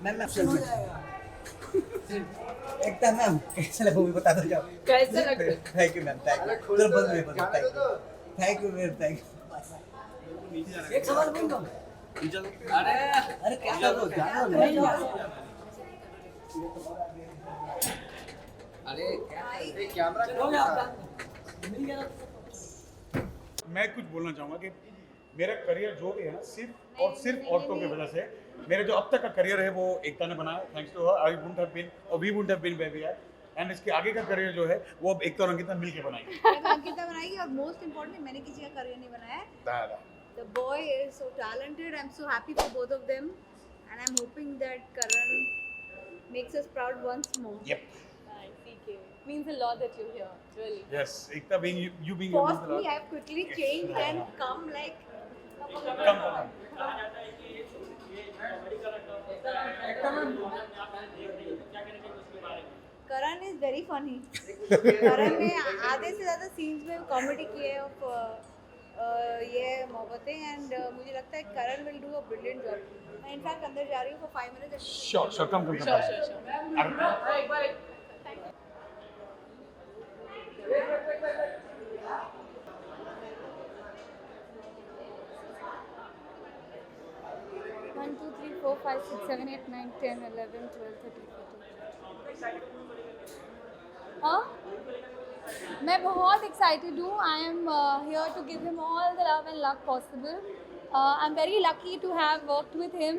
Ma'am एकता ma'am कैसा लगा movie बता दो जाओ। कैसा लगा? Thank you ma'am, thank you. चलो बंद में बंद, thank you ma'am, thank you. एक सवाल बोल दो। अरे क्या कर रहे हो, जानो नहीं मैं कुछ बोलना चाहूँगा कि मेरा करियर जो भी है ना सिर्फ औरतों की वजह से मेरे जो अब तक का करियर है वो एकता ने बनाया। Thanks to her I wouldn't have been और we wouldn't have been where we are. And इसके आगे का करियर जो है वो अब एकता और अंकिता मिल के बनाएंगे। अंकिता बनाएगी और मोस्ट इम्पोर्टेंटली मैंने किसी का करियर नहीं बनाया है। दादा The boy is so talented. I'm so happy for both of them, and I'm hoping that Karan makes us proud once more. Yep. CK. Means a lot that you're here, really. Yes, Ekta being you being here means Post a me, lot. I've quickly changed and come like. Come. Karan is very funny. Karan ने आधे से ज़्यादा scenes में comedy किए of ये Mohabbatein and मुझे लगता है Karan will do a brilliant job. मैं in fact अंदर जा रही हूँ for 5 minutes. Sure, come. Sure. One, two, three, four, five, six, seven, eight, nine, 10, 11, 12, 13, 14. हाँ मैं बहुत excited हूँ. I am here to give him all the love and luck possible. I'm very lucky to have worked with him,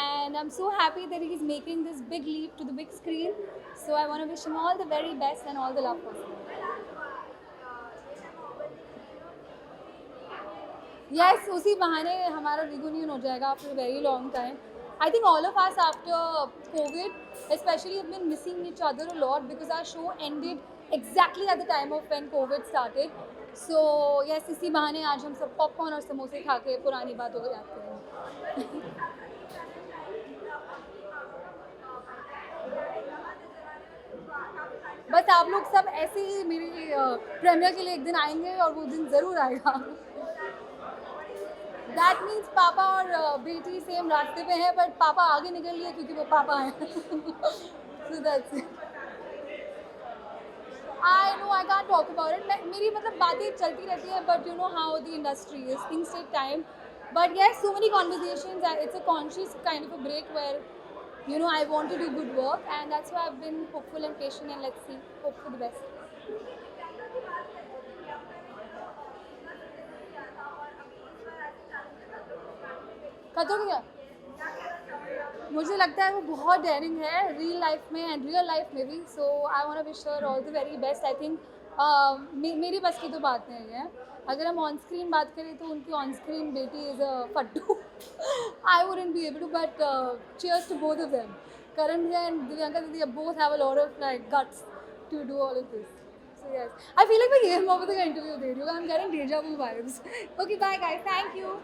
and I'm so happy that he's making this big leap to the big screen. So I want to wish him all the very best and all the love possible. Yes, उसी बहाने हमारा reunion हो जाएगा after a very long time. I think all of us after COVID, especially, have been missing each other a lot because our show ended exactly at the time of when COVID started. So yes, इसी बहाने आज हम सब popcorn और समोसे खा के पुरानी बातों को याद करेंगे. बस आप लोग सब ऐसे ही मेरी प्रीमियर के लिए एक दिन आएंगे और वो दिन ज़रूर आएगा. That means पापा और बेटी सेम रास्ते पे हैं, बट पापा आगे निकल लिए क्योंकि वो पापा हैं. So that's it. I know I can't talk about it. मेरी मतलब बातें चलती रहती है, but you know how the industry is. Things take time. But yes, so many conversations. It's a conscious kind of a break where, you know, I want to do good work, and that's why I've been hopeful and patient, and let's see, hope for the best. खत्म हो गया. मुझे लगता है वो बहुत daring है real life में एंड रियल लाइफ में भी. So I want to wish her all the very best. I think मेरी बस की तो बात नहीं है. अगर हम ऑन स्क्रीन बात करें तो उनकी ऑन स्क्रीन बेटी इज़ अ फट्टू. I wouldn't be able to, but cheers to both of them. Karan and Divyanka Didi both have a lot of like guts to do all of this. So yes, I feel like we're here over the interview with you. I'm getting deja vu vibes. Okay, bye guys. Thank you.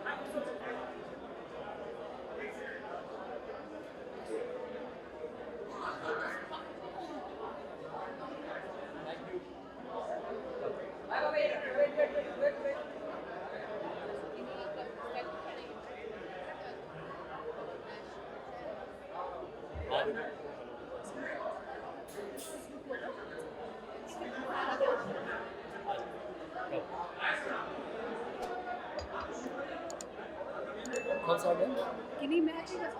कौन सा है? कि नहीं मैं अच्छी कर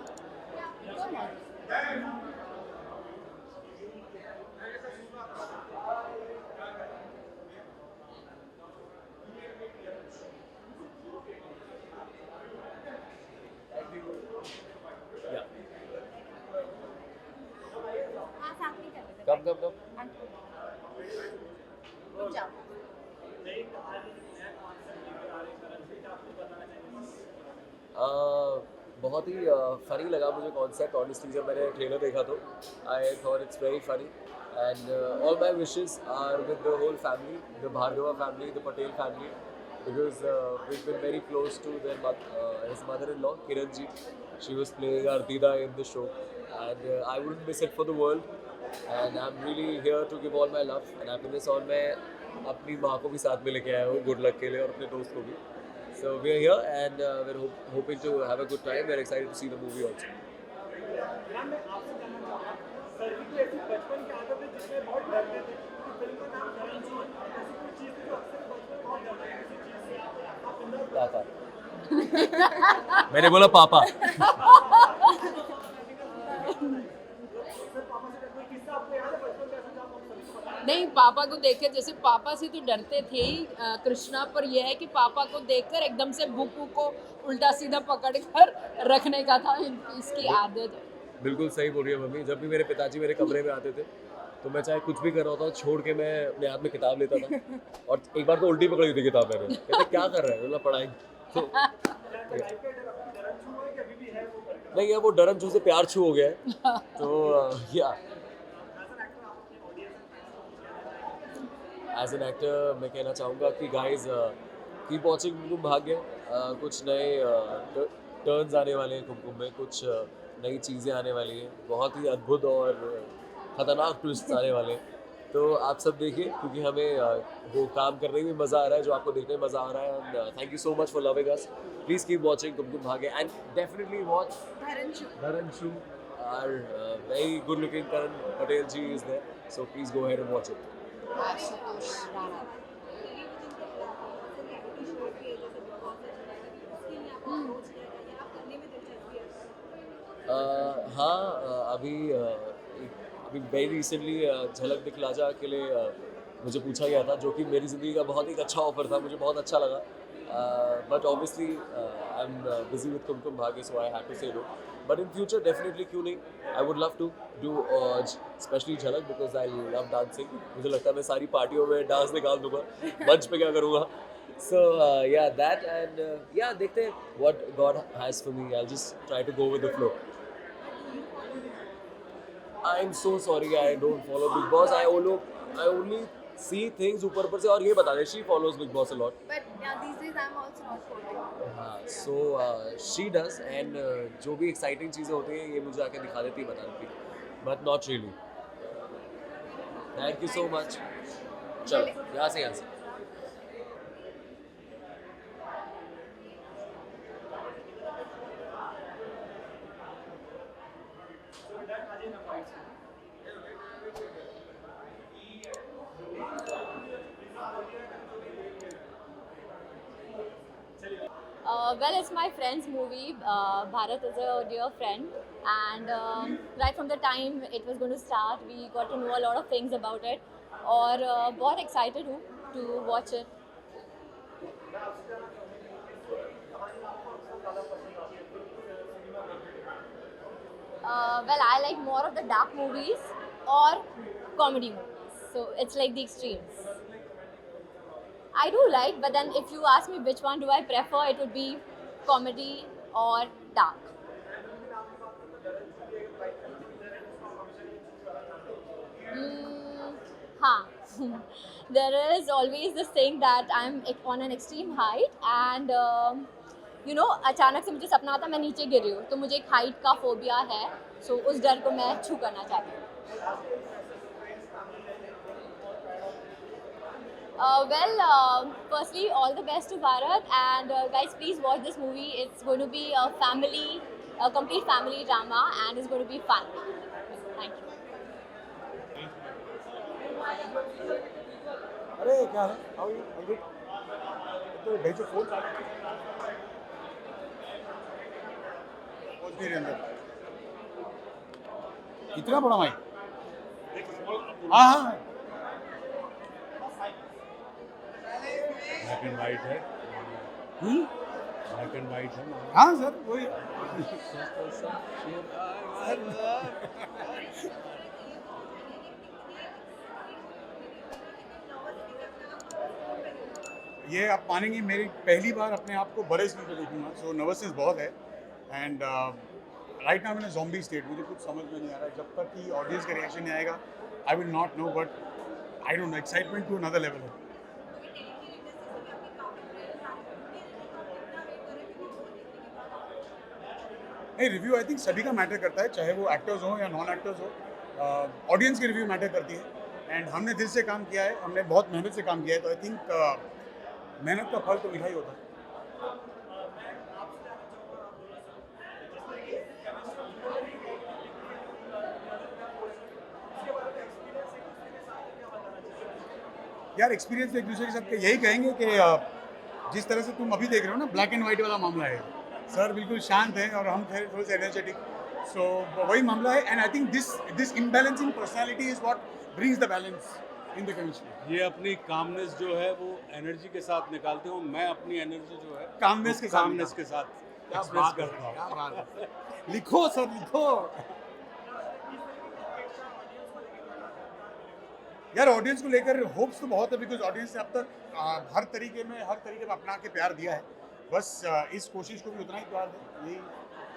कब बहुत ही फ़नी लगा मुझे कॉन्सेप्ट. ऑनेस्टली जब मैंने ट्रेलर देखा तो I thought it's very funny and all my wishes are with the whole family, the Bhargava family, the Patel family, because we've been very close to his mother-in-law Kiran ji. She was playing Ardida in the show, and I wouldn't miss it for the world. And I'm really here to give all my love and happiness. और मैं अपनी माँ को भी साथ में लेके आया हूँ गुड लक के लिए और अपने दोस्त को भी. So we're here and we're hoping to have a good time. We're excited to see the movie also. Ma'am मैं आपसे जानना चाहूँगा सर की कोई ऐसी बचपन की आदत है जिसमें बहुत डरते थे कि फिल्म का नाम धर्म जी ऐसी कोई चीज़ थी जो अक्सर बचपन में बहुत डरते थे किसी चीज़ से आप अंदर पापा मैंने बोला पापा सर पापा से कोई किस्सा आपको याद है बचपन का ऐसा जो आप हम सभी को बताएं? नहीं, पापा को देखकर जैसे पापा से तो डरते थे ही कृष्णा, पर यह है कि पापा को देखकर एकदम से बुक को उल्टा सीधा पकड़कर रखने का था इसकी आदत। बिल्कुल सही बोल रही है मम्मी। जब भी मेरे पिताजी मेरे कमरे में आते थे तो मैं चाहे कुछ भी कर रहा होता छोड़ के मैं अपने हाथ में किताब लेता था और एक बार तो उल्टी पकड़ी थी किताब मैंने। कहते क्या कर रहा है, बोला पढ़ाई। तो नहीं है वो डरन छू से प्यार छू हो गया है तो या एज एन एक्टर मैं कहना चाहूँगा कि गाइज कीप वॉचिंग कुमकुम भाग्य। कुछ नए टर्न्स आने वाले हैं कुमकुम में, कुछ नई चीज़ें आने वाली हैं, बहुत ही अद्भुत और ख़तरनाक ट्विस्ट आने वाले हैं। तो आप सब देखिए क्योंकि हमें वो काम करने में मज़ा आ रहा है जो आपको देखने में मज़ा आ रहा है। And thank you so much for loving us. Please keep watching Kumkum Bhagya and definitely watch Dharan Chu. Our very good looking Karan Patel ji is there. So please go ahead and watch it. हाँ अभी very recently झलक दिखला जा के लिए मुझे पूछा गया था जो कि मेरी ज़िंदगी का बहुत ही अच्छा ऑफर था, मुझे बहुत अच्छा लगा। But obviously I am busy with Kumkum Bhagya so I had to say no. But in future definitely क्यों नहीं, I would love to do specially Jhalak because I love dancing. मुझे लगता है मैं सारी पार्टियों में डांस निकाल दूंगा, मंच पे क्या करूँगा। So yeah, that and yeah, देखते हैं what God has for me. I'll just try to go with the flow. I'm so sorry, I don't follow Big Boss. I only see things ऊपर ऊपर से और ये बता दे she follows Big Boss a lot. But yeah, these days I'm also not following. हाँ, so she does and जो भी exciting चीज़ें होती हैं ये मुझे आके दिखा देती है, बता देती है, but not really. Thank you so much. चलो यहाँ से Well, it's my friend's movie. Bharat is a dear friend, and right from the time it was going to start, we got to know a lot of things about it. और बहुत excited हूँ to watch it. Well, I like more of the dark movies or comedy movies. So it's like the extremes. I do like, but then if you ask me which one do I prefer, it would be comedy or dark. हाँ. There is always this thing that I'm on an extreme height and you know अचानक से मुझे सपना आता मैं नीचे गिर रही हूँ, तो मुझे एक हाइट का फोबिया है, so उस डर को मैं छू करना चाहती हूँ. Firstly, all the best to Bharat and guys, please watch this movie. It's going to be a complete family drama and it's going to be fun. Thank you. अरे क्या है? How are you? I'm good. तो भेजो phone पहुंच नहीं रहे अंदर। इतना बड़ा माइक? हाँ हाँ। ब्लैक एंड वाइट है। ब्लैक एंड वाइट है। हाँ सर वही। ये आप मानेंगी मेरी पहली बार अपने आप को बड़े स्क्रीन पे देखूंगा, सो नर्वसनेस बहुत है एंड राइट नाउ मैंने ज़ॉम्बी स्टेट, मुझे कुछ समझ में नहीं आ रहा है जब तक कि ऑडियंस का रिएक्शन नहीं आएगा। I will not know, but I don't know, excitement to another level है। नहीं, रिव्यू आई थिंक सभी का मैटर करता है, चाहे वो एक्टर्स हो या नॉन एक्टर्स हो, ऑडियंस की रिव्यू मैटर करती है एंड हमने दिल से काम किया है, हमने बहुत मेहनत से काम किया है, तो आई थिंक मेहनत का फल तो मीठा ही होता है। यार एक्सपीरियंस एक दूसरे के साथ यही कहेंगे कि जिस तरह से तुम अभी देख रहे हो ना, ब्लैक एंड व्हाइट वाला मामला है। सर बिल्कुल शांत हैं और हम थोड़े से एनर्जेटिक, सो वही मामला है। And I think this imbalancing personality is what brings the balance in the chemistry. ये अपनी कामनेस जो है वो एनर्जी के साथ निकालते हो, मैं अपनी एनर्जी जो है कामनेस के साथ कामनेस के साथ क्या एक्सप्रेस बात करता है, हूँ। क्या बात है। लिखो सर लिखो। यार ऑडियंस को लेकर होप्स तो बहुत है, बिकॉज ऑडियंस ने अब तक हर तरीके में अपना के प्यार दिया है। बस इस कोशिश को भी उतना ही प्यार दें, यही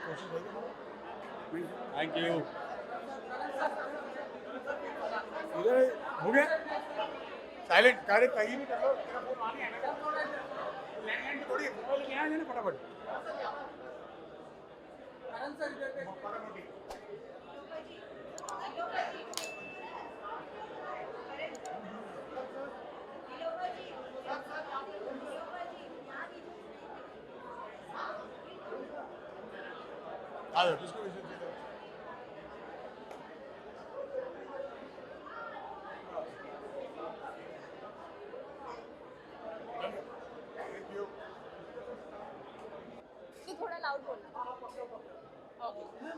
कोशिश रहेगी। Thank you. इधर हो गया साइलेंट, कार्य कहीं भी कर लो, तेरा फोन आने है ना, लैंडलाइन पे थोड़ी मोबाइल लेके आ जाना फटाफट। आ जाओ, किसको विजिट किया? Thank you. तो थोड़ा लाउड बोलना। ओके।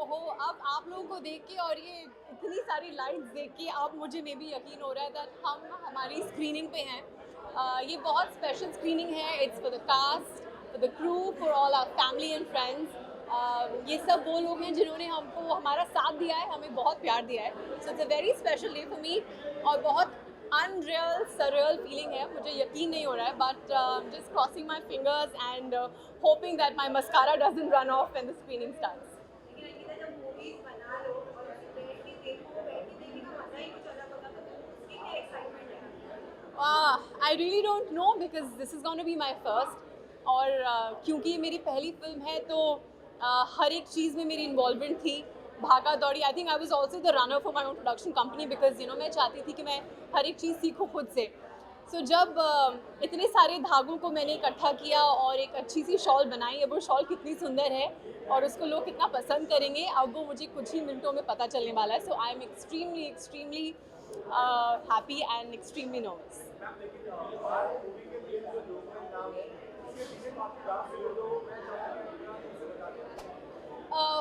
ओहो, अब आप लोगों को देख के और ये इतनी सारी लाइट्स देख के अब मुझे मे भी यकीन हो रहा है दैट हम हमारी स्क्रीनिंग पे हैं। ये बहुत स्पेशल स्क्रीनिंग है। It's for the cast, for the crew, for all our family and friends. ये सब वो लोग हैं जिन्होंने हमको हमारा साथ दिया है, हमें बहुत प्यार दिया है। So it's a very special day for me और बहुत अनरियल सररियल फीलिंग है। मुझे यकीन नहीं हो रहा है, but just crossing my fingers and hoping that my mascara doesn't run of when the screening starts. I really don't know because this is going to be my first. और क्योंकि ये मेरी पहली फिल्म है तो हर एक चीज़ में मेरी इन्वॉल्वमेंट थी, भागा दौड़ी। आई think I was also the runner for my own production company because मैं चाहती थी कि मैं हर एक चीज़ सीखूँ खुद से। सो जब इतने सारे धागों को मैंने इकट्ठा किया और एक अच्छी सी शॉल बनाई, अब वो शॉल कितनी सुंदर है और उसको लोग कितना पसंद करेंगे, अब वो मुझे कुछ ही मिनटों में पता चलने वाला है। So I am extremely happy and extremely nervous.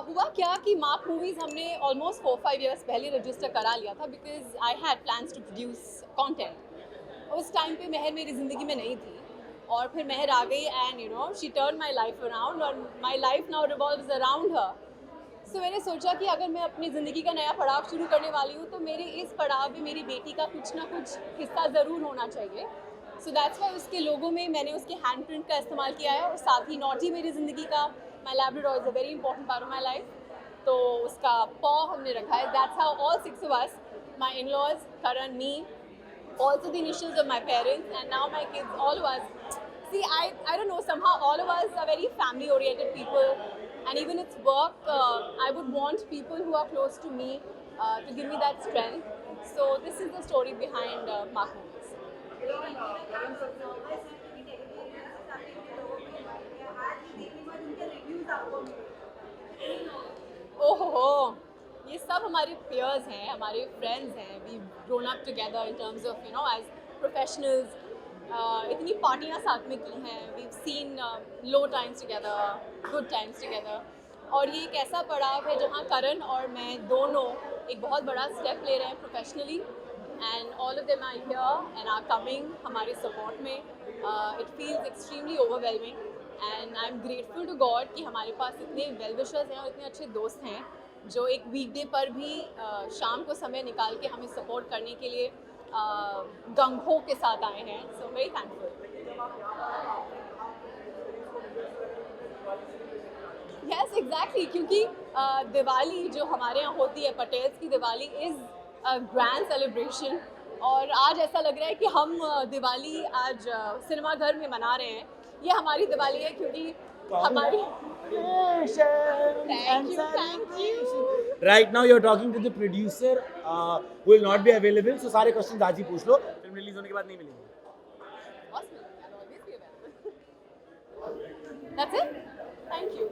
हुआ क्या कि मार्क मूवीज़ हमने ऑलमोस्ट 4-5 इयर्स पहले रजिस्टर करा लिया था because I had plans to produce content. उस टाइम पे महर मेरी ज़िंदगी में नहीं थी और फिर महर आ गई and she turn my life around और my life now revolves around her. So मैंने सोचा कि अगर मैं अपनी ज़िंदगी का नया पड़ाव शुरू करने वाली हूँ तो मेरे इस पड़ाव में मेरी बेटी का कुछ ना कुछ हिस्सा ज़रूर होना चाहिए। सो दैट्स वाई उसके लोगो में मैंने उसके हैंड प्रिंट का इस्तेमाल किया है और साथ ही नॉटी मेरी ज़िंदगी का, my labrador is a very important part of my life, तो उसका पॉ हमने रखा है। That's how all 6 of us, my in-laws, Karan, me, also the initials of my parents and now my kids, all of us. See, I don't know, somehow all of us are very family oriented people and even it's work, I would want people who are close to me to give me that strength. So this is the story behind Mark Movies. ओहो, ये सब हमारे peers हैं, हमारे friends हैं। We've grown up together in terms of as professionals. इतनी पार्टियाँ साथ में की हैं। We've seen low times together, good times together. और ये एक ऐसा पड़ाव है जहाँ करण और मैं दोनों एक बहुत बड़ा स्टेप ले रहे हैं professionally and all of them are here and are coming हमारे सपोर्ट में। It feels extremely overwhelming and I am grateful to God कि हमारे पास इतने वेल विशर्स हैं और इतने अच्छे दोस्त हैं जो एक वीकडे पर भी शाम को समय निकाल के हमें सपोर्ट करने के लिए गंग-हो के साथ आए हैं। So very thankful. Yes exactly, क्योंकि दिवाली जो हमारे यहाँ होती है, पटेल्स की Diwali is a grand celebration और आज ऐसा लग रहा है कि हम दिवाली आज सिनेमा घर में मना रहे हैं। ये हमारी दिवाली है क्योंकि हमारी thank you. Right now you're talking to the producer who will not be available, so सारे questions आज ही पूछ लो, फिल्म रिलीज होने के बाद नहीं मिलेंगे। That's it? Thank you.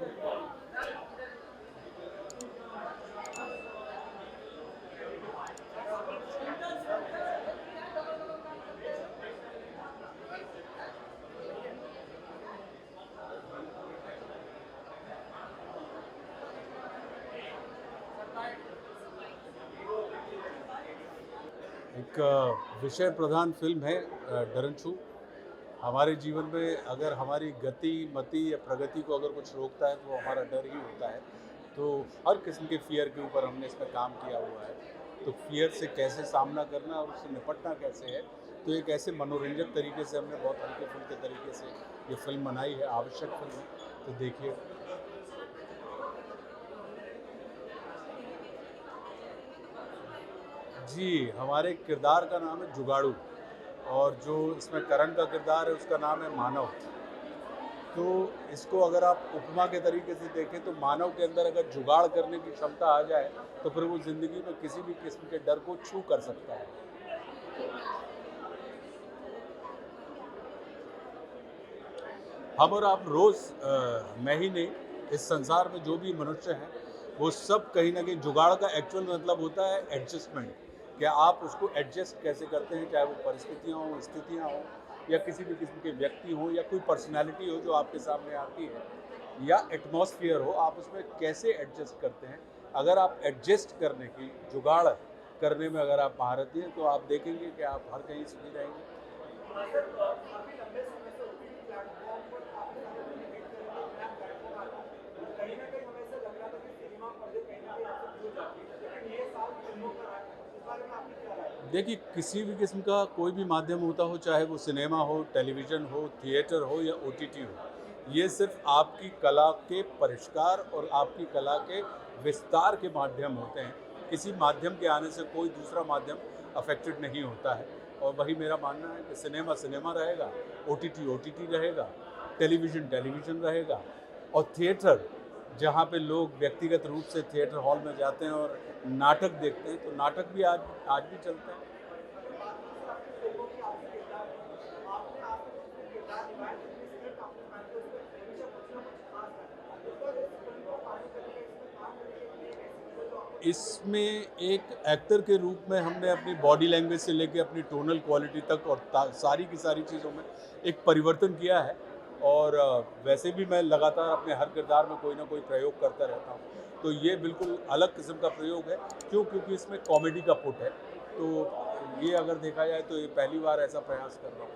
एक विषय प्रधान फिल्म है डरनछू। हमारे जीवन में अगर हमारी गति मति या प्रगति को अगर कुछ रोकता है तो वो हमारा डर ही होता है। तो हर किस्म के फियर के ऊपर हमने इसमें काम किया हुआ है। तो फियर से कैसे सामना करना और उससे निपटना कैसे है, तो एक ऐसे मनोरंजक तरीके से हमने बहुत हल्के फुल्के तरीके से ये फिल्म बनाई है। आवश्यक फिल्म है, तो देखिए। जी, हमारे किरदार का नाम है जुगाड़ू, और जो इसमें करण का किरदार है उसका नाम है मानव। तो इसको अगर आप उपमा के तरीके से देखें तो मानव के अंदर अगर जुगाड़ करने की क्षमता आ जाए तो फिर वो ज़िंदगी में किसी भी किस्म के डर को छू कर सकता है। हम और आप रोज़ मैं ही नहीं, इस संसार में जो भी मनुष्य हैं वो सब कहीं ना कहीं, जुगाड़ का एक्चुअल मतलब होता है एडजस्टमेंट। कि आप उसको एडजस्ट कैसे करते हैं, चाहे वो परिस्थितियाँ हों, स्थितियाँ हों, या किसी भी किस्म के व्यक्ति हों, या कोई पर्सनालिटी हो जो आपके सामने आती है, या एटमॉस्फेयर हो, आप उसमें कैसे एडजस्ट करते हैं। अगर आप एडजस्ट करने की, जुगाड़ करने में अगर आप महारथी हैं तो आप देखेंगे कि आप हर कहीं सुखी रहेंगे। देखिए, किसी भी किस्म का कोई भी माध्यम होता हो, चाहे वो सिनेमा हो, टेलीविज़न हो, थिएटर हो या ओटीटी हो, ये सिर्फ आपकी कला के परिष्कार और आपकी कला के विस्तार के माध्यम होते हैं। किसी माध्यम के आने से कोई दूसरा माध्यम अफेक्टेड नहीं होता है। और वही मेरा मानना है कि सिनेमा सिनेमा रहेगा, ओटीटी ओटीटी रहेगा, टेलीविज़न टेलीविज़न रहेगा, और थिएटर, जहाँ पे लोग व्यक्तिगत रूप से थिएटर हॉल में जाते हैं और नाटक देखते हैं, तो नाटक भी आज भी चलते हैं। इसमें एक एक्टर के रूप में हमने अपनी बॉडी लैंग्वेज से लेके अपनी टोनल क्वालिटी तक और सारी की सारी चीज़ों में एक परिवर्तन किया है। और वैसे भी मैं लगातार अपने हर किरदार में कोई ना कोई प्रयोग करता रहता हूँ। तो ये बिल्कुल अलग किस्म का प्रयोग है। क्योंकि इसमें कॉमेडी का पुट है। तो ये अगर देखा जाए तो ये पहली बार ऐसा प्रयास कर रहा हूँ।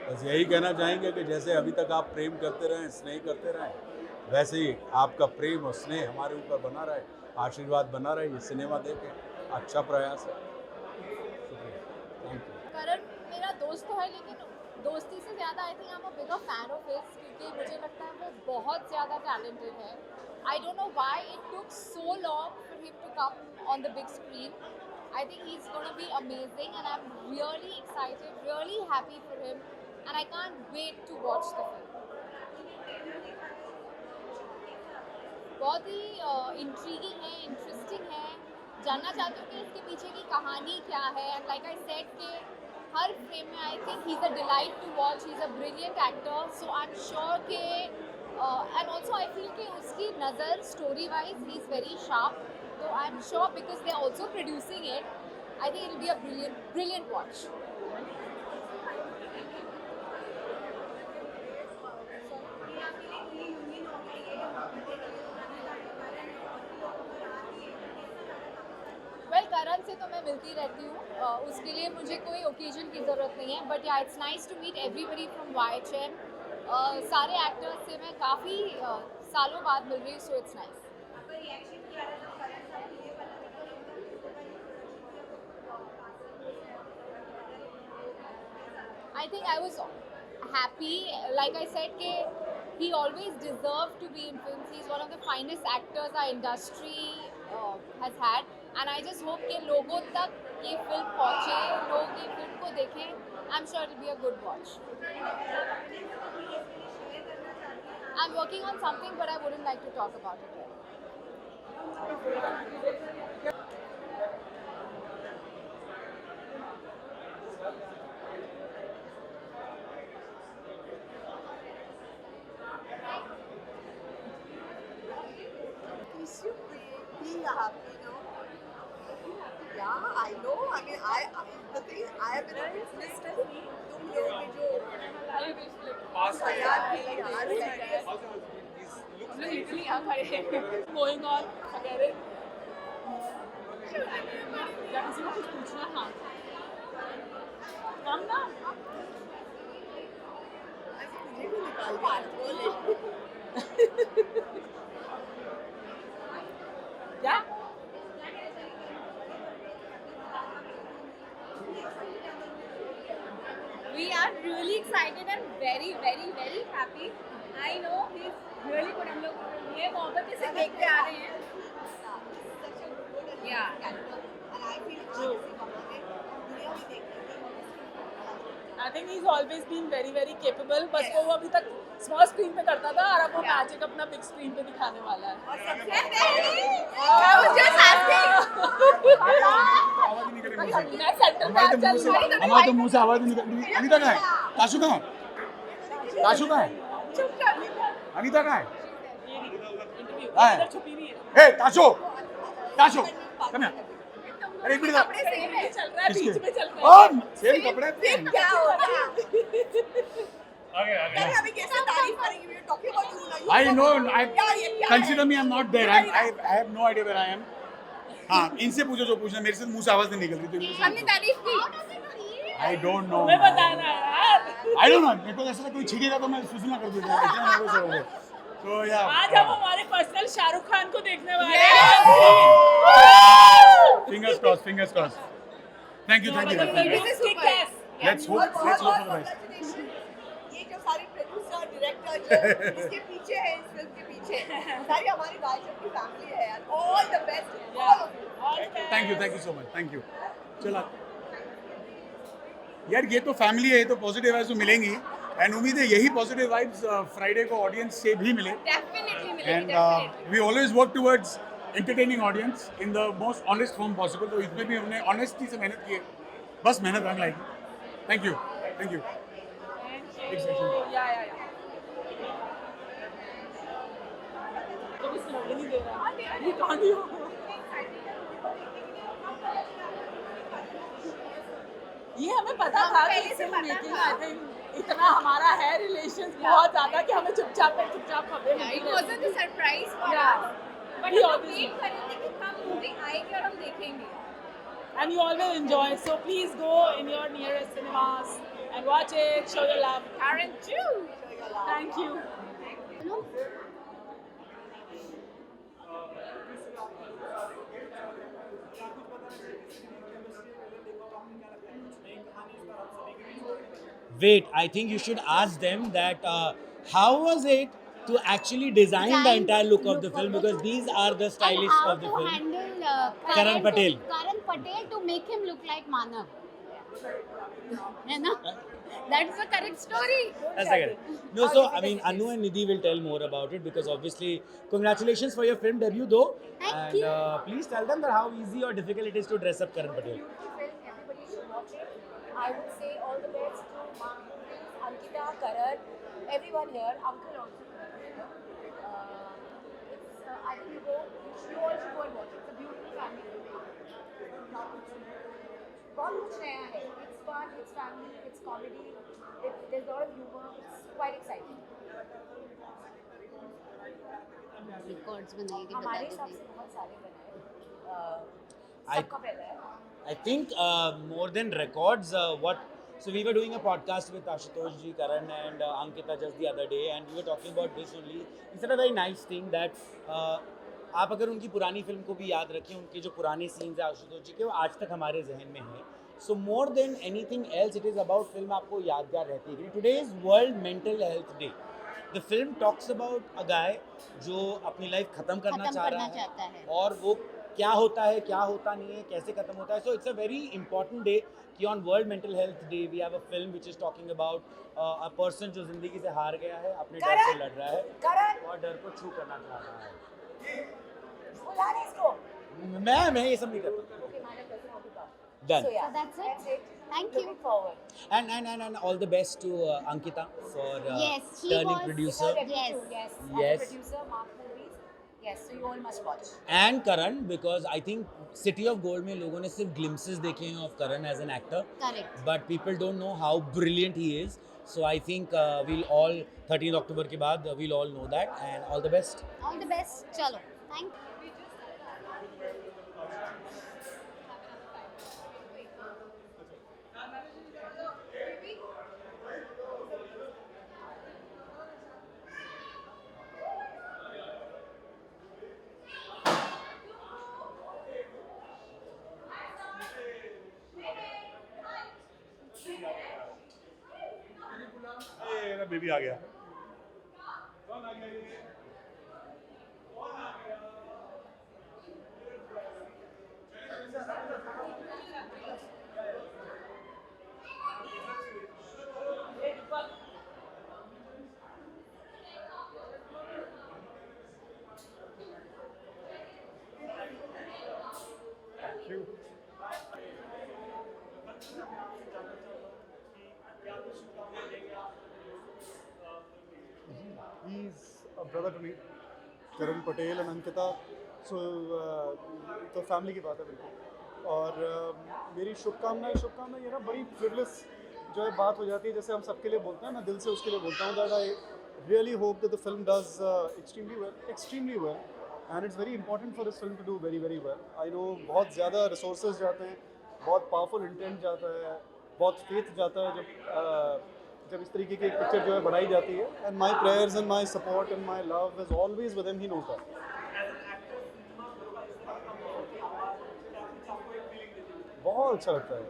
बस यही कहना चाहेंगे कि जैसे अभी तक आप प्रेम करते रहें, स्नेह करते रहें, वैसे ही आपका प्रेम और स्नेह हमारे ऊपर बना रहे, आशीर्वाद बना रहे। ये सिनेमा देखें, अच्छा प्रयास है। शुक्रिया, थैंक यू। करण मेरा दोस्त तो है, लेकिन दोस्ती से ज़्यादा I think I am a bigger fan of his, क्योंकि मुझे लगता है वो बहुत ज़्यादा टैलेंटेड है। I don't know why it took so long for him to come on the big screen. I think he is gonna be amazing and I am really excited, really happy for him, and I can't wait to watch the film. बहुत ही intriguing है, interesting है। जानना चाहती हूँ कि इसके पीछे की कहानी क्या है। एंड लाइक आई सेड कि हर फ्रेम में I think he is a delight to watch, he is a brilliant actor. So I am sure के एंड ऑल्सो आई फील कि उसकी नज़र story wise he is very sharp. तो I am sure because they are also producing it, I think it will be a brilliant watch. Karan से तो मैं मिलती रहती हूँ, उसके लिए मुझे कोई ओकेजन की ज़रूरत नहीं है। But yeah it's nice to meet everybody from YHM। सारे एक्टर्स से मैं काफ़ी सालों बाद मिल रही हूँ, so it's nice. I think I was happy. Like I said, he always deserved to be in films. He's one of the finest actors our industry has had. And I just hope कि लोगों तक ये film पहुँचे, लोग ये film को देखें. I'm sure it will be a good watch. I'm working on something, but I wouldn't like to talk about it yet. Yeah, I know. I mean, the thing I have been a business too. तुम लोग के जो तैयार थे यार Literally यहाँ खड़े हैं going on वगैरह या किसी को कुछ पूछना हाँ कम ना मुझे भी निकाल बोले क्या We are really excited and very, very, very happy. I know he's really good. हम लोग ये मोहब्बत से देखते आ रहे हैं. Yeah. and I feel true. दुनिया भी देखती है. I think he's always been very very capable. बस वो अभी तक small screen पे करता था और अब वो magic अपना big screen पे दिखाने वाला है. और सबसे I was just asking. आवाज ही निकल रही मुंह से। मैं center पे हमारे आ तो मुंह से चल हमारे तो मुंह से आवाज नहीं निकल रही। अनीता कहाँ है? ताशु कहाँ है? ताशु कहाँ है? अनीता कहाँ है? हाँ। इधर छुपी नहीं है. हे ताशु ताशु कम यहाँ। अरे एक मिनट चल रहा है बीच में चल रहा है. और सेम कपड़े पहन। क्या हो रहा है? आगे यार हमें कैसे तारीफ करेंगे? We are talking about you. I know. I यार ये क्या है? consider me. I'm not there. I have no idea where I am. हाँ इनसे पूछो जो पूछना मेरे से मुंह से आवाज नहीं निकल रही तो इनसे हमने तारीफ की. I don't know. मैं बताना है यार. I don't know. मेरे को ऐसा कोई छीनेगा तो मैं सुसुना कर दूँगा. इतना nervous हो गया. तो यार. आज हम हमारे पर्सनल शाहरुख खान को देखने वाले हैं. Fingers crossed. Fingers crossed. Thank you. Thank you. Thank you. This is kick-ass. Let's hope. Let's hope for the best. ये जो सारे प्रोड्यूसर डायरेक्टर जो इसके पीछे है इस फिल्म के पीछे सारी हमारी भाजपा की फैमिली है यार all the best Thank you. Thank you so much. Thank you. चला. यार ये तो फैमिली है तो पॉजिटिव वाइब्स तो मिलेंगी एंड उम्मीद है यही पॉजिटिव वाइब्स फ्राइडे को ऑडियंस से भी मिले Definitely मिलेगी. And we always work towards entertaining audience in the most honest form possible. तो इसमें भी हमने ऑनेस्टी से मेहनत की है. बस मेहनत रंग लाएगी. Thank you. Thank you. Big session. या तो कुछ लग नहीं दे रहा. ये कहानी हो. ये हमें पता था कि इसे मेकिंग आई थिंक इतना हमारा है रिलेशंस बहुत ज्यादा कि हमें चुपचाप खबरें It मिलती wasn't a surprise for Yeah. us. But We हम always वेट कर रहे थे कि कब मूवी आएगी और हम देखेंगे. and you always enjoy. So please go in your nearest cinemas and watch it. Show your love. Karen too. Thank you. Wait, I think you should ask them that how was it to actually design the entire look of the film, because these are the stylists and how of the to film. handle Karan Patel. Karan Patel to make him look like Manav. है ना? That's the correct story. That's correct. No, so I mean, Anu and Nidhi will tell more about it because obviously, congratulations for your film debut, though. Thank and you. Please tell them that how easy or difficult it is to dress up Karan Patel. Everybody should watch it. I would say all the best to Mark, Ankita, Karan, everyone here, Uncle also. I think you all should go and watch it. It's a beautiful family film. बहुत कुछ नया है. It's fun, it's family, it's comedy. There's a lot of humor. It's quite exciting. Records बनाएगी हमारे बता हिसाब दो से बहुत सारे बनाए. I- सबका पहला है. I think more than records, so we were doing a podcast with Ashutosh ji, Karan and Ankita just the other day, and we were talking about this only. He said a very nice thing that आप अगर उनकी पुरानी film को भी याद रखें, उनके जो पुराने सीन्स हैं आशुतोष जी के, वो आज तक हमारे जहन में हैं. So more than anything else it is about film आपको यादगार रहती है. Today is world mental health day. The film talks about a guy जो अपनी लाइफ ख़त्म करना चाह रहा चाहता है. और वो क्या होता है, क्या होता नहीं है, कैसे ख़त्म होता है. So it's a very important day कि on world mental health day we have a film which is talking about a person जो ज़िंदगी से हार गया है, अपने डर से लड़ रहा है और डर को छू करना चाह रहा है. बुलाने इसको. मैं ये सब नहीं करता. Okay, my pleasure. Done. So yeah, So that's it. Thank you. Looking forward. And all the best to Ankita for Yes, she turning was- producer. Yes. Yes. As Yes. a producer, Mark Movies. Yes, so you all must watch. And Karan, because I think City of Gold में लोगों ने सिर्फ glimpses देखे हैं of Karan as an actor, Correct. but people don't know how brilliant he is. So I think we'll all 13th October के बाद we'll all know that, and all the best. All the best. Chalo. Thank you. मेरा baby आ गया. He's a brother to me, Karan Patel and Ankita. So तो family की बात है बिल्कुल. और मेरी शुभकामनाएं ये ना बड़ी फ्रिवलेस जो है बात हो जाती है, जैसे हम सबके लिए बोलते हैं, मैं दिल से उसके लिए बोलता हूँ that I really hope that the film does extremely well, and it's very important for this film to do very well. I know बहुत ज़्यादा resources जाते हैं, बहुत powerful intent जाता है, बहुत faith जाता है जब इस तरीके की एक पिक्चर जो है बनाई जाती है. And my prayers and my support and my love is always with him. He knows that. बहुत अच्छा लगता है.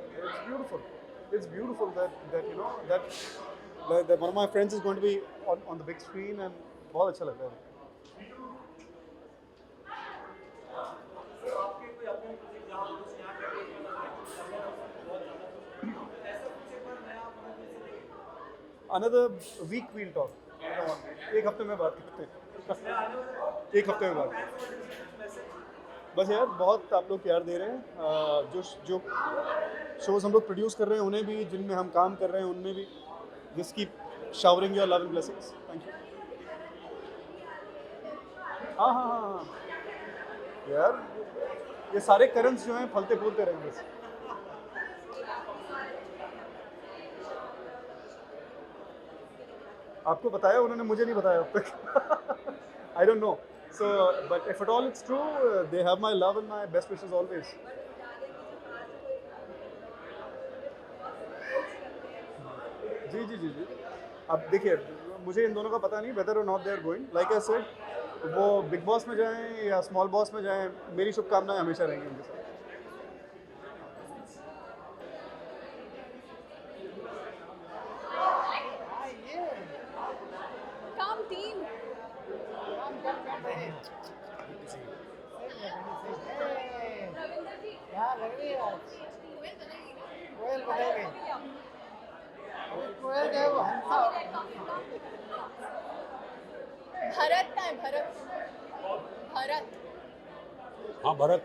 It's beautiful that you know that one of my friends is going to be on the big screen, and बहुत अच्छा लगता है. Another week we'll talk. एक हफ्ते में बात करते हैं. एक हफ्ते में बात. बस यार बहुत आप लोग प्यार दे रहे हैं. जो शोज़ हम लोग प्रोड्यूस कर रहे हैं उन्हें भी, जिनमें हम काम कर रहे हैं उनमें भी. Just keep showering your love and blessings. Thank you. हाँ. यार ये सारे करंट्स जो हैं फलते फूलते रहें बस. आपको बताया उन्होंने, मुझे नहीं बताया अब तक. I don't know. So, but if at all it's true, they have my love and my best wishes always. जी. अब देखिए, मुझे इन दोनों का पता नहीं whether or not they are going. Like I said, वो बिग बॉस में जाएं या स्मॉल बॉस में जाएं, मेरी शुभकामनाएं हमेशा रहेंगी उनके साथ. Come team. भरत है भरत. हाँ भरत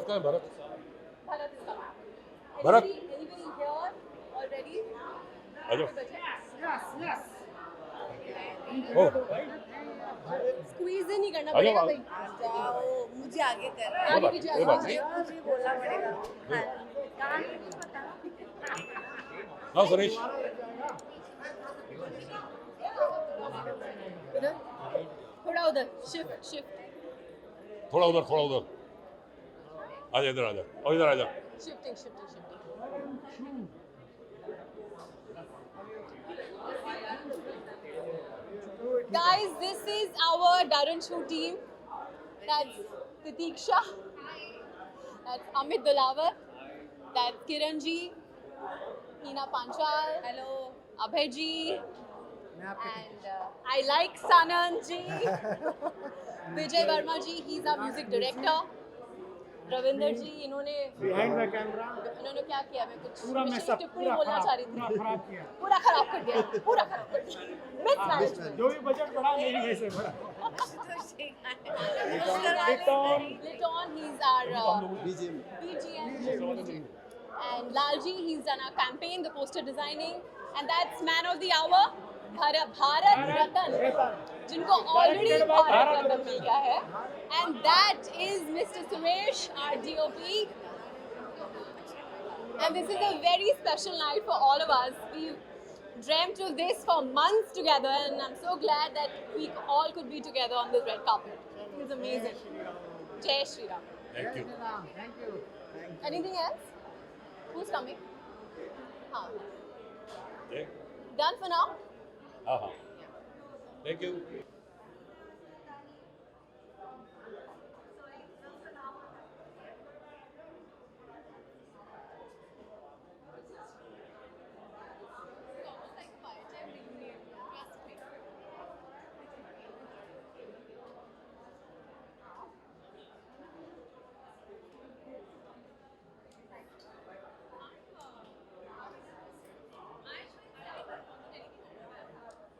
कहाँ है? Bharat Bharat is coming. Bharat. Anybody here already? आजो. Squeeze in ही करना आजो पड़ेगा आओ. भाई. जाओ, मुझे आगे कर. आगे पीछे ये बात है. मुझे बोलना पड़ेगा. हाँ सुरेश. उधर थोड़ा उधर शिफ्ट थोड़ा उधर. आजा इधर आजा. और इधर आजा. shifting. Guys, this is our Darren Show team. That's Titiksha. That's Amit Dulawar. That's Kiran ji. Hina Panchal. Hello. Abhay ji. And I like Sanand ji. Vijay Verma ji, he's our music director. Ravinder जी, इन्होंने इन्होंने क्या किया? मैं कुछ टिप्पणी बोलना चाह रही थी. पूरा खराब कर दिया. मिसमैनेजमेंट. जो भी बजट बढ़ा मेरी वजह से बढ़ा. Liton, he's our BGM. And Lalji, he's done our campaign, the poster designing. And that's man of the hour, Bharat Ratna, जिनको ऑलरेडी भारत रत्न मिल गया है, and that is mister Suresh, our DOP. And this is a very special night for all of us. We've dreamt of this for months together, and I'm so glad that we all could be together on this red carpet. It's amazing. Jai Shri Ram. Thank you. Anything else? Who's coming? Haan. Yeah. Done for now? Thank you.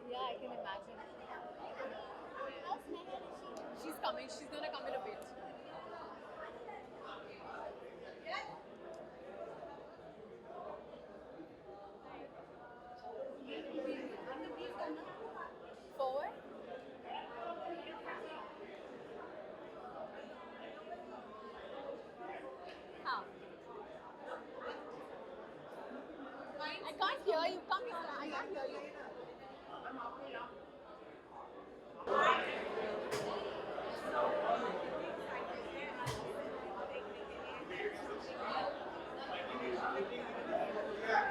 Yeah, I can imagine. She's coming. She's gonna come in a bit. Forward. Huh. I can't hear you. Come here. I can't hear you.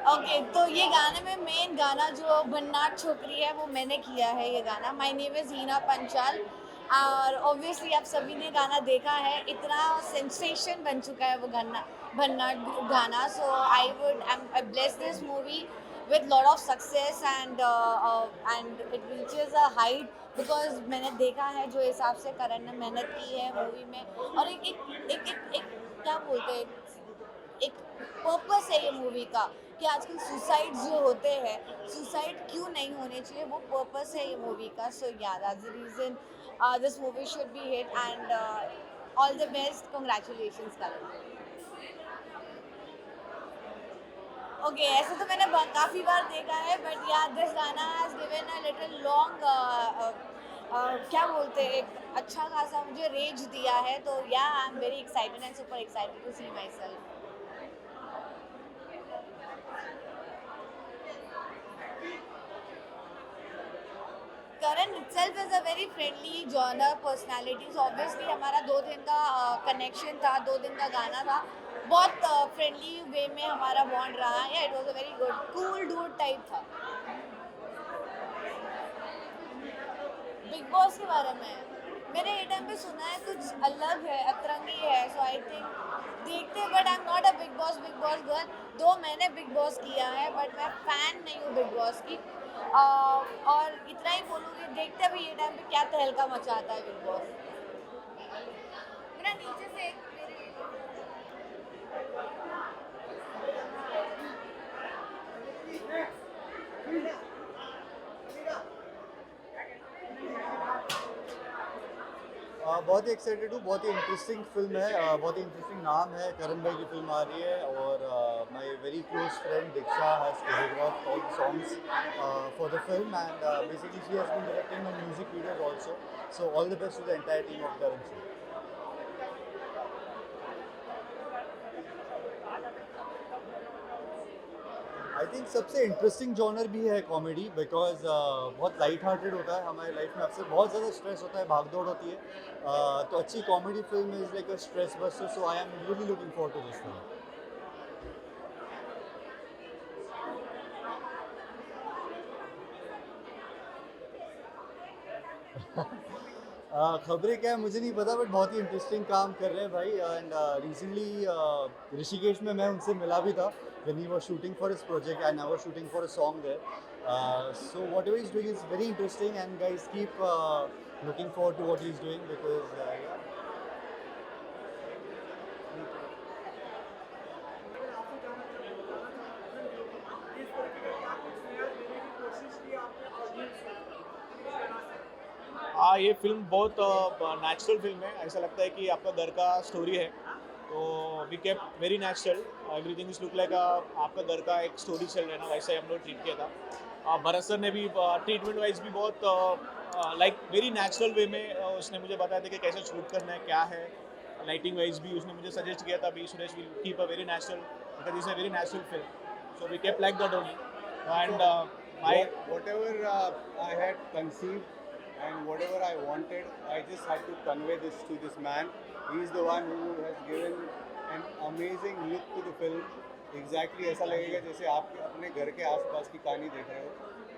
Okay तो ये गाने में main गाना जो भन्नाट छोकरी है वो मैंने किया है ये गाना. माय नेम इज़ हीना पंचाल और ऑब्वियसली आप सभी ने गाना देखा है. इतना सेंसेशन बन चुका है वो गाना, भन्नाट गाना. So I bless this movie with lot of success and it reaches a height because मैंने देखा है जो हिसाब से करण ने मेहनत की है मूवी में. और एक क्या बोलते हैं, एक पर्पस है ये मूवी का कि आजकल सुसाइड जो होते हैं, सुसाइड क्यों नहीं होने चाहिए, वो पर्पस है ये मूवी का. सो या that's the reason this movie should be hit and all the best. Congratulations Karan. Okay ऐसे तो मैंने काफ़ी बार देखा है बट या दिस गाना has given a little long क्या बोलते हैं, एक अच्छा खासा मुझे रेंज दिया है. तो yeah I am very excited and super excited to see my self. Karan itself is a very friendly genre personality. So obviously हमारा 2 दिन का कनेक्शन था, 2 दिन का गाना था. बहुत फ्रेंडली वे में हमारा बॉन्ड रहा है. It was a very good cool dude type था. बिग बॉस के बारे में मैंने ये टाइम पे सुना है कुछ अलग है, अतरंगी है. सो आई थिंक देखते, but I am not a big boss girl. दो मैंने बिग बॉस किया है बट मैं फ़ैन नहीं हूँ बिग बॉस की. और इतना ही बोलूँगी, देखते भी ये टाइम पे क्या तहलका मचाता है बिग बॉस. मेरा नीचे से बहुत ही एक्साइटेड हूँ. बहुत ही इंटरेस्टिंग फिल्म है, बहुत ही इंटरेस्टिंग नाम है. करण भाई की फिल्म आ रही है और my very close friend Diksha has choreographed all the songs for the film and basically she has been directing the music videos also. So all the best to the entire team of Karan show. I think सबसे interesting genre भी है comedy because बहुत light hearted होता है. हमारे life में अक्सर बहुत ज़्यादा स्ट्रेस होता है, भागदौड़ होती है. तो अच्छी comedy film is like a stress buster. So I am really looking forward to this film. खबरें क्या है मुझे नहीं पता बट बहुत ही इंटरेस्टिंग काम कर रहे हैं भाई. एंड रिसेंटली ऋषिकेश में मैं उनसे मिला भी था when he was shooting for his project and I was shooting for a song there. So whatever he's doing is very interesting and guys keep looking forward to what he's doing because yeah. हाँ, ये film बहुत natural film है. ऐसा लगता है कि आपका घर का स्टोरी है. तो we kept very natural. Everything is look like आपका घर का एक स्टोरी चल रहा है ना, वैसा ही हम लोग ट्रीट किया था. भरत सर ने भी ट्रीटमेंट वाइज भी बहुत लाइक वेरी नेचुरल वे में उसने मुझे बताया था कि कैसे शूट करना है, क्या है। लाइटिंग वाइज भी उसने मुझे सजेस्ट किया था, अभी Suresh will keep a very natural because it's a very natural film, so we kept like that only and Whatever I had conceived and whatever I wanted, I just had to convey this to this man. He is the one who has given an amazing look to the film. Exactly ऐसा लगेगा जैसे आप अपने घर के आसपास की कहानी देख रहे हो।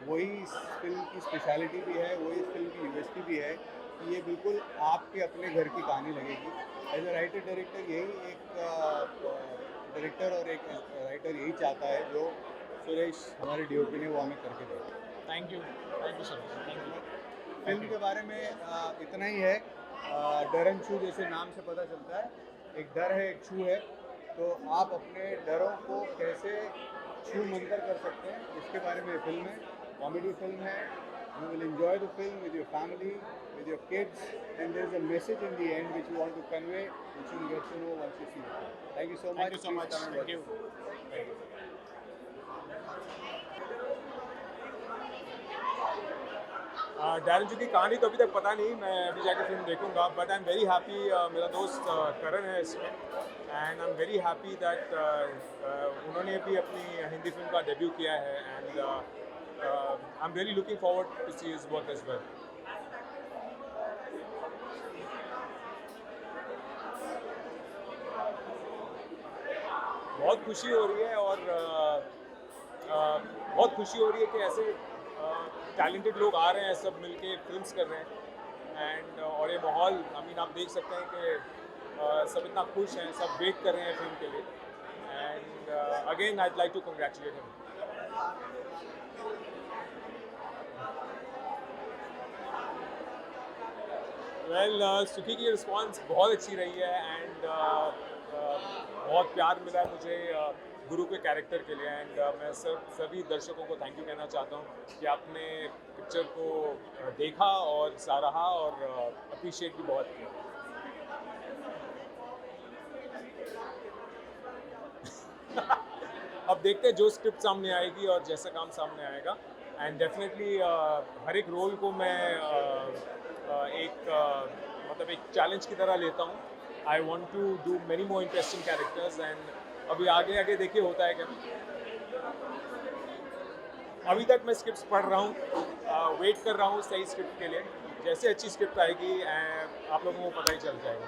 वही इस फिल्म की स्पेशलिटी भी है, वही इस फिल्म की यूएसपी भी है कि ये बिल्कुल आपके अपने घर की कहानी लगेगी। एज ए राइटर डायरेक्टर यही एक डायरेक्टर और एक राइटर यही चाहता है जो सुरेश हमारे डीओपी ने वो हमें करके दिया। Thank you sir, thank you. Film के बारे में इतना ही है। डरन छू जैसे नाम से पता चलता है, एक डर है एक छू है, तो आप अपने डरों को कैसे छू मंतर कर सकते हैं इसके बारे में फिल्म है। कॉमेडी फिल्म है। You will enjoy the film with your family, with your kids, and there is a message in the end which you want to convey, which you will get to know once you see the film. Thank you so much. Thank you so much. Please come and Thank you. watch it. Darren ji की कहानी तो अभी तक पता नहीं, मैं अभी जाके फिल्म देखूंगा, but I am very happy. मेरा दोस्त करण है इसमें, and I am very happy that उन्होंने भी अपनी हिंदी फिल्म का डेब्यू किया है, and I am really looking forward to see his work as well. बहुत खुशी हो रही है और बहुत खुशी हो रही है कि ऐसे टैलेंटेड लोग आ रहे हैं, सब मिलके फिल्म्स कर रहे हैं, एंड और ये माहौल आप देख सकते हैं कि सब इतना खुश हैं, सब वेट कर रहे हैं फिल्म के लिए, and again I like to congratulate him. Well, Sukhee की रिस्पांस बहुत अच्छी रही है, एंड बहुत प्यार मिला है मुझे गुरु के कैरेक्टर के लिए, एंड मैं सभी दर्शकों को थैंक यू कहना चाहता हूँ कि आपने पिक्चर को देखा और सराहा और अप्रिशिएट भी बहुत किया। अब देखते हैं जो स्क्रिप्ट सामने आएगी और जैसा काम सामने आएगा, एंड डेफिनेटली हर एक रोल को मैं मतलब एक चैलेंज की तरह लेता हूँ। I want to do many more interesting characters, and अभी आगे आगे देखिए होता है क्या। अभी तक मैं स्क्रिप्ट पढ़ रहा हूँ, वेट कर रहा हूँ सही स्क्रिप्ट के लिए। जैसे अच्छी स्क्रिप्ट आएगी आप लोगों को पता ही चल जाएगा।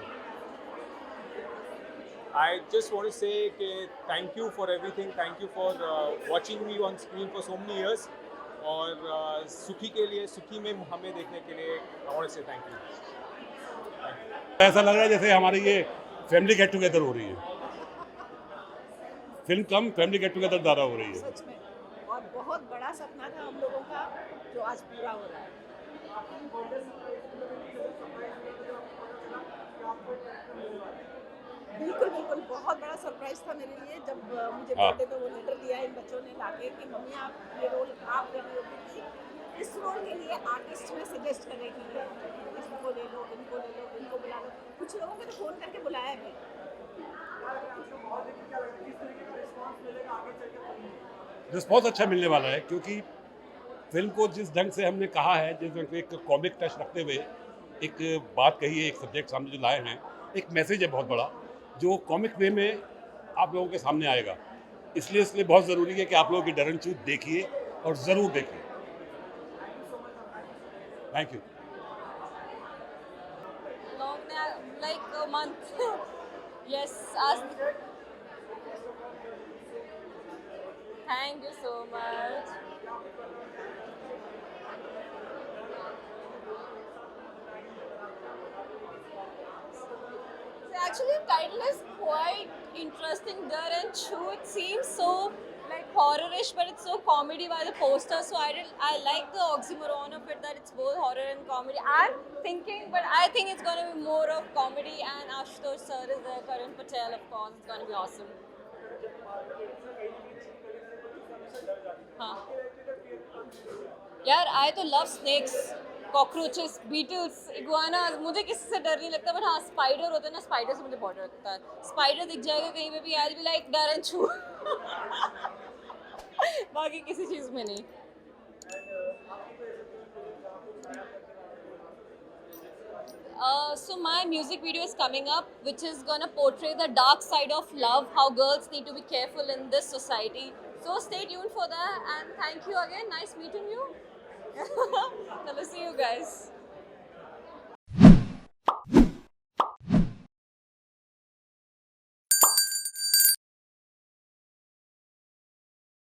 आई जस्ट वांट टू से कि thank you for everything, thank you for watching me on screen for so many years, और सुखी के लिए, सुखी में हमें देखने के लिए आई वांट टू से थैंक यू। ऐसा लग रहा है जैसे हमारी ये फैमिली गेट टुगेदर हो रही है, फिल्म कम फैमिली गेट टुगेदर ज़्यादा हो रही है। सच में, और बहुत बड़ा सपना था हम लोगों का जो आज पूरा हो रहा है। बिल्कुल बिल्कुल, बहुत बड़ा सरप्राइज था मेरे लिए जब मुझे बर्थडे पे वो लेटर दिया इन बच्चों ने लाके कि मम्मी आप ये रोल आप कर रही हो, क्योंकि इस रोल के लिए आर्टिस्ट में सजेस्ट कर रही थी इसको ले लो, इनको बुला लो। कुछ लोगों को तो फ़ोन करके बुलाया भी। रिस्पॉन्स अच्छा मिलने वाला है, क्योंकि फिल्म को जिस ढंग से हमने कहा है, जिस ढंग से एक कॉमिक टच रखते हुए एक बात कही है, एक सब्जेक्ट सामने जो लाए हैं, एक मैसेज है बहुत बड़ा जो कॉमिक वे में आप लोगों के सामने आएगा। इसलिए बहुत ज़रूरी है कि आप लोगों की डरन चूत देखिए और ज़रूर देखिए। Thank you. Like a month. Yes, ask. Thank you so much. So actually, the title is quite interesting. Darren Chu. It seems so like horror-ish, but it's so comedy by the poster. So I like the oxymoron of it, that it's both horror and comedy. I'm thinking, but I think it's going to be more of comedy. And Ashutosh sir is there, Karan Patel, of course. It's going to be awesome. हाँ यार, I तो love snakes, cockroaches, beetles, iguanas. मुझे किसी से डर नहीं लगता, पर हाँ स्पाइडर होता है ना, स्पाइडर से मुझे बहुत डर लगता है। स्पाइडर दिख जाएगा कहीं पे भी, I'll be like Darren Chu. बाकी किसी चीज़ में नहीं। So my music video is coming up, which is gonna portray the dark side of love, how girls need to be careful in this society. So stay tuned for that, and thank you again. Nice meeting you. I'll see you guys.